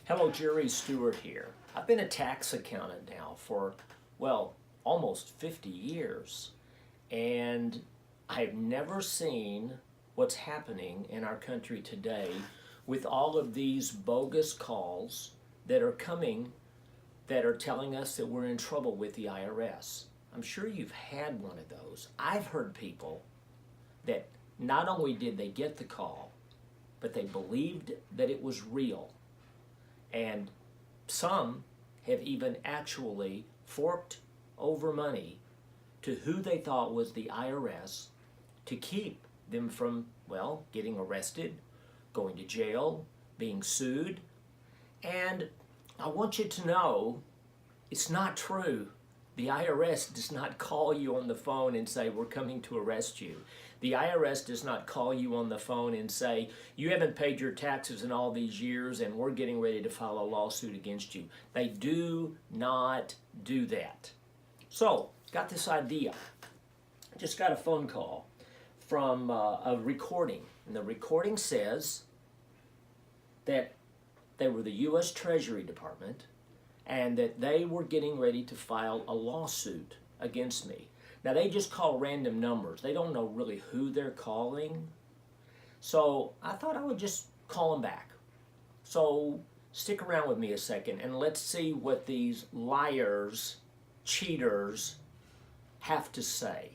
Hello, Jerry Stewart here. I've been a tax accountant now for, well, almost 50 years, and I've never seen what's happening in our country today with all of these bogus calls that are coming that are telling us that we're in trouble with the IRS. I'm sure you've had one of those. I've heard people that not only did they get the call, but they believed that it was real. And some have even actually forked over money to who they thought was the IRS to keep them from, well, getting arrested, going to jail, being sued. And I want you to know it's not true. The IRS does not call you on the phone and say, we're coming to arrest you. The IRS does not call you on the phone and say, you haven't paid your taxes in all these years and we're getting ready to file a lawsuit against you. They do not do that. So, got this idea. I just got a phone call from a recording. And the recording says that they were the U.S. Treasury Department and that they were getting ready to file a lawsuit against me. Now, they just call random numbers. They don't know really who they're calling. So I thought I would just call them back. So stick around with me a second and let's see what these liars, cheaters have to say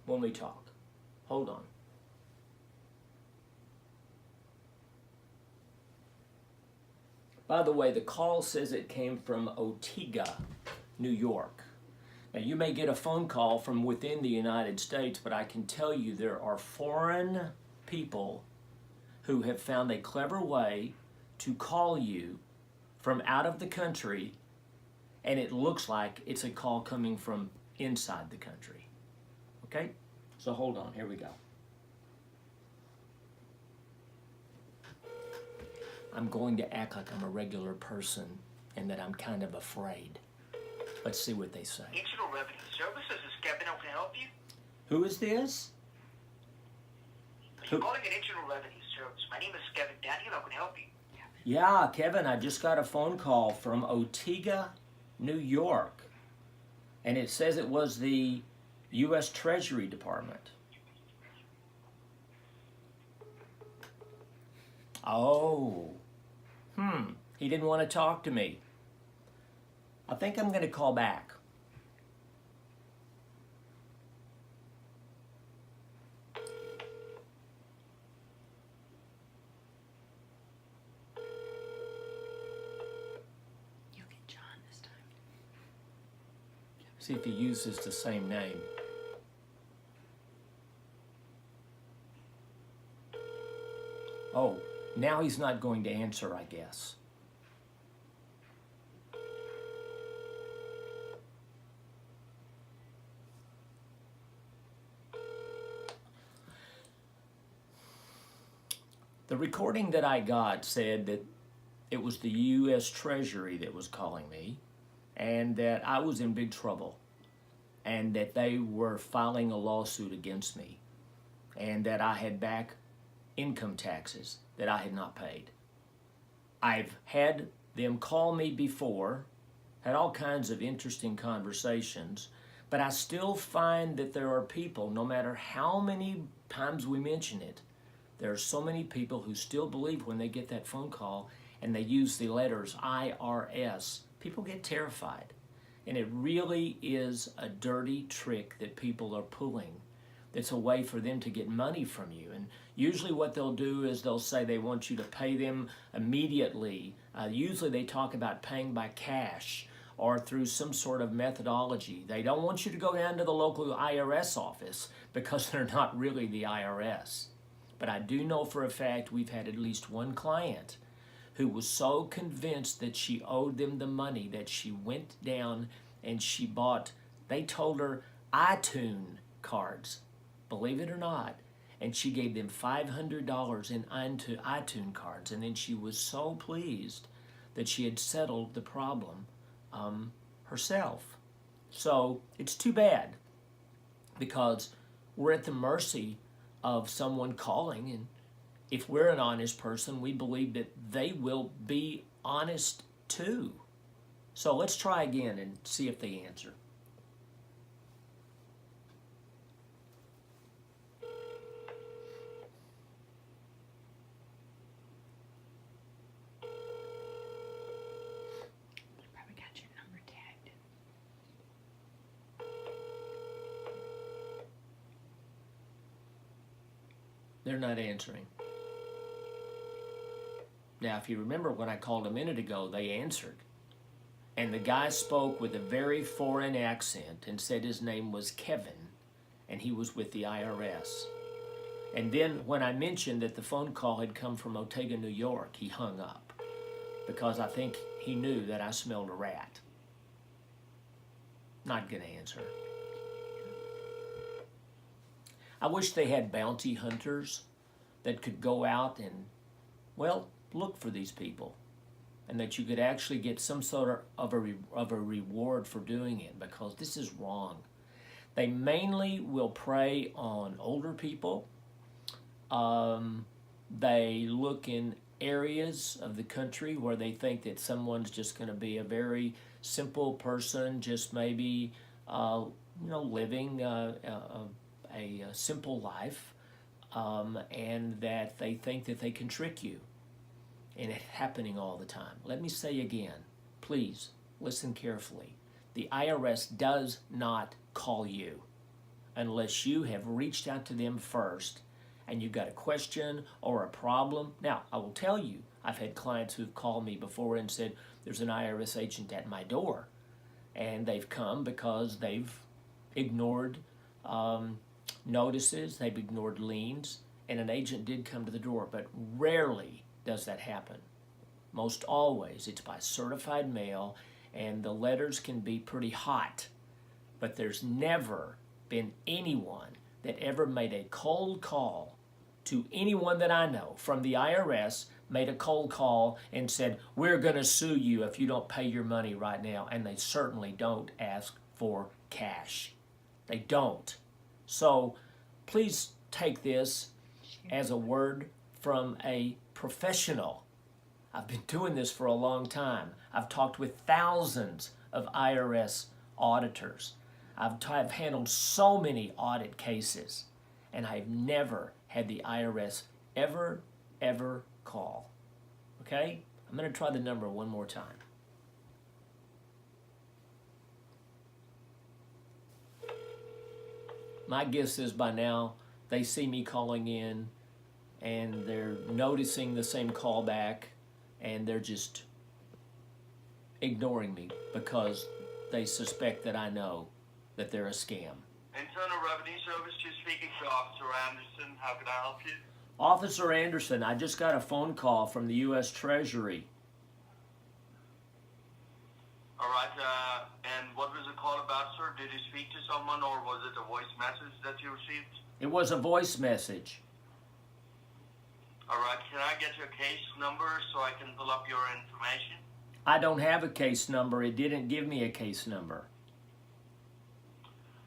when we talk. Hold on. By the way, the call says it came from Otega, New York. Now, you may get a phone call from within the United States, but I can tell you there are foreign people who have found a clever way to call you from out of the country, and it looks like it's a call coming from inside the country. Okay? So hold on, here we go. I'm going to act like I'm a regular person and that I'm kind of afraid. Let's see what they say. Internal Revenue Services, this is Kevin. How can I help you? Who is this? Are you calling an Internal Revenue Service? My name is Kevin Daniel. How can I help you? Yeah, Kevin, I just got a phone call from Otega, New York. And it says it was the U.S. Treasury Department. Oh. He didn't want to talk to me. I think I'm going to call back. You'll get John this time. See if he uses the same name. Oh, now he's not going to answer, I guess. The recording that I got said that it was the U.S. Treasury that was calling me and that I was in big trouble and that they were filing a lawsuit against me and that I had back income taxes that I had not paid. I've had them call me before, had all kinds of interesting conversations, but I still find that there are people, no matter how many times we mention it, there are so many people who still believe when they get that phone call and they use the letters IRS. People get terrified. And it really is a dirty trick that people are pulling. It's a way for them to get money from you. And usually what they'll do is they'll say they want you to pay them immediately. Usually they talk about paying by cash or through some sort of methodology. They don't want you to go down to the local IRS office because they're not really the IRS. But I do know for a fact we've had at least one client who was so convinced that she owed them the money that she went down and she bought, they told her, iTunes cards, believe it or not, and she gave them $500 in iTunes cards, and then she was so pleased that she had settled the problem herself. So it's too bad because we're at the mercy of someone calling, and if we're an honest person, we believe that they will be honest too. So let's try again and see if they answer. You probably got your number tagged. They're not answering. Now, if you remember when I called a minute ago, they answered. And the guy spoke with a very foreign accent and said his name was Kevin, and he was with the IRS. And then when I mentioned that the phone call had come from Otega, New York, he hung up because I think he knew that I smelled a rat. Not gonna answer. I wish they had bounty hunters that could go out and, well, look for these people, and that you could actually get some sort of a reward for doing it, because this is wrong. They mainly will prey on older people. They look in areas of the country where they think that someone's just going to be a very simple person, just maybe living a simple life, and that they think that they can trick you. And it's happening all the time. Let me say again, please listen carefully. The IRS does not call you unless you have reached out to them first and you've got a question or a problem. Now, I will tell you, I've had clients who've called me before and said, there's an IRS agent at my door. And they've come because they've ignored notices, they've ignored liens, and an agent did come to the door, but rarely does that happen. Most always it's by certified mail, and the letters can be pretty hot, but there's never been anyone that ever made a cold call to anyone that I know from the IRS, made a cold call and said, we're going to sue you if you don't pay your money right now. And they certainly don't ask for cash. They don't. So please take this as a word from a professional. I've been doing this for a long time. I've talked with thousands of IRS auditors. I've handled so many audit cases, and I've never had the IRS ever call. Okay? I'm going to try the number one more time. My guess is by now they see me calling in and they're noticing the same callback, and they're just ignoring me because they suspect that I know that they're a scam. Internal Revenue Service, you're speaking to Officer Anderson. How can I help you? Officer Anderson, I just got a phone call from the U.S. Treasury. All right, and what was the call about, sir? Did you speak to someone, or was it a voice message that you received? It was a voice message. All right, can I get your case number so I can pull up your information? I don't have a case number. It didn't give me a case number.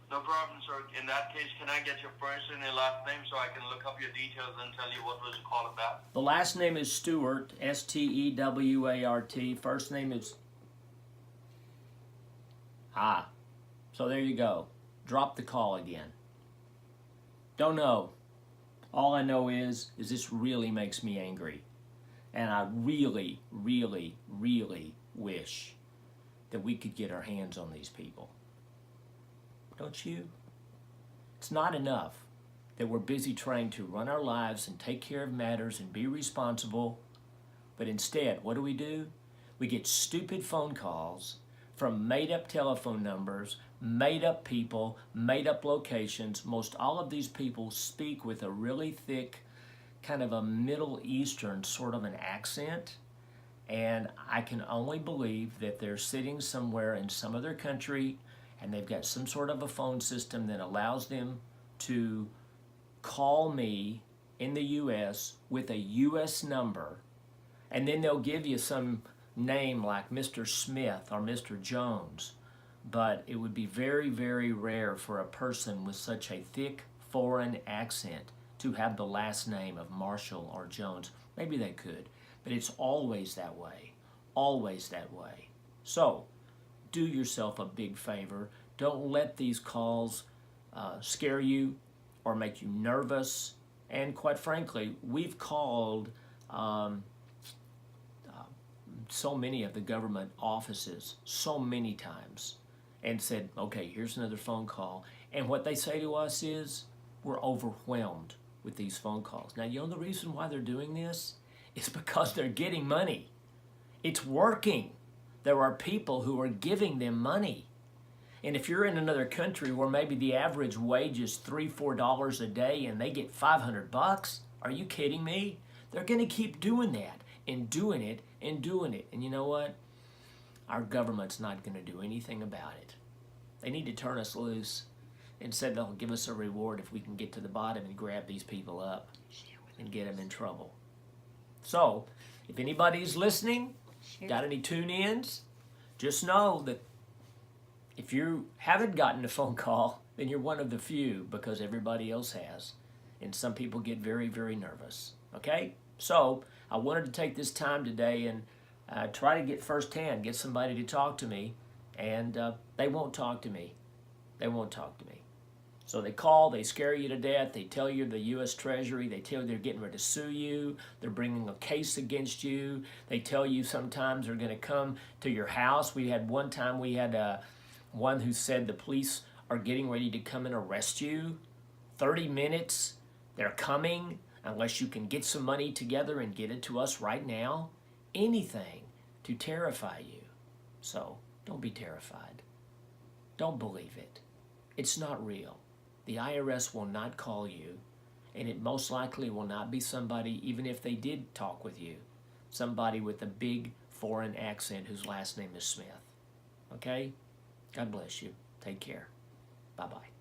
No problem, sir. In that case, can I get your first and your last name so I can look up your details and tell you what was the call about? The last name is Stewart, S-T-E-W-A-R-T. First name is... So there you go. Drop the call again. Don't know. All I know is this really makes me angry. And I really wish that we could get our hands on these people. Don't you? It's not enough that we're busy trying to run our lives and take care of matters and be responsible, but instead, what do? We get stupid phone calls from made-up telephone numbers, made-up people, made-up locations. Most all of these people speak with a really thick, kind of a Middle Eastern sort of an accent, and I can only believe that they're sitting somewhere in some other country and they've got some sort of a phone system that allows them to call me in the U.S. with a U.S. number, and then they'll give you some name like Mr. Smith or Mr. Jones. But it would be very rare for a person with such a thick foreign accent to have the last name of Marshall or Jones. Maybe they could, but it's always that way. always that way. So, do yourself a big favor. Don't let these calls scare you or make you nervous. And quite frankly, we've called so many of the government offices so many times and said, okay, here's another phone call. And what they say to us is, we're overwhelmed with these phone calls. Now, you know the reason why they're doing this? It's because they're getting money. It's working. There are people who are giving them money. And if you're in another country where maybe the average wage is $3, $4 a day and they get $500, are you kidding me? They're going to keep doing that and doing it and doing it. And you know what? Our government's not going to do anything about it. They need to turn us loose and said they'll give us a reward if we can get to the bottom and grab these people up and get them in trouble. So, if anybody's listening, got any tune-ins, just know that if you haven't gotten a phone call, then you're one of the few because everybody else has. And some people get very, very nervous. Okay? So, I wanted to take this time today and try to get firsthand, get somebody to talk to me, and they won't talk to me. They won't talk to me. So they call, they scare you to death, they tell you the U.S. Treasury, they tell you they're getting ready to sue you, they're bringing a case against you, they tell you sometimes they're going to come to your house. We had one time, we had one who said the police are getting ready to come and arrest you. 30 minutes, they're coming, unless you can get some money together and get it to us right now. Anything to terrify you. So, don't be terrified. Don't believe it. It's not real. The IRS will not call you, and it most likely will not be somebody, even if they did talk with you, somebody with a big foreign accent whose last name is Smith. Okay? God bless you. Take care. Bye-bye.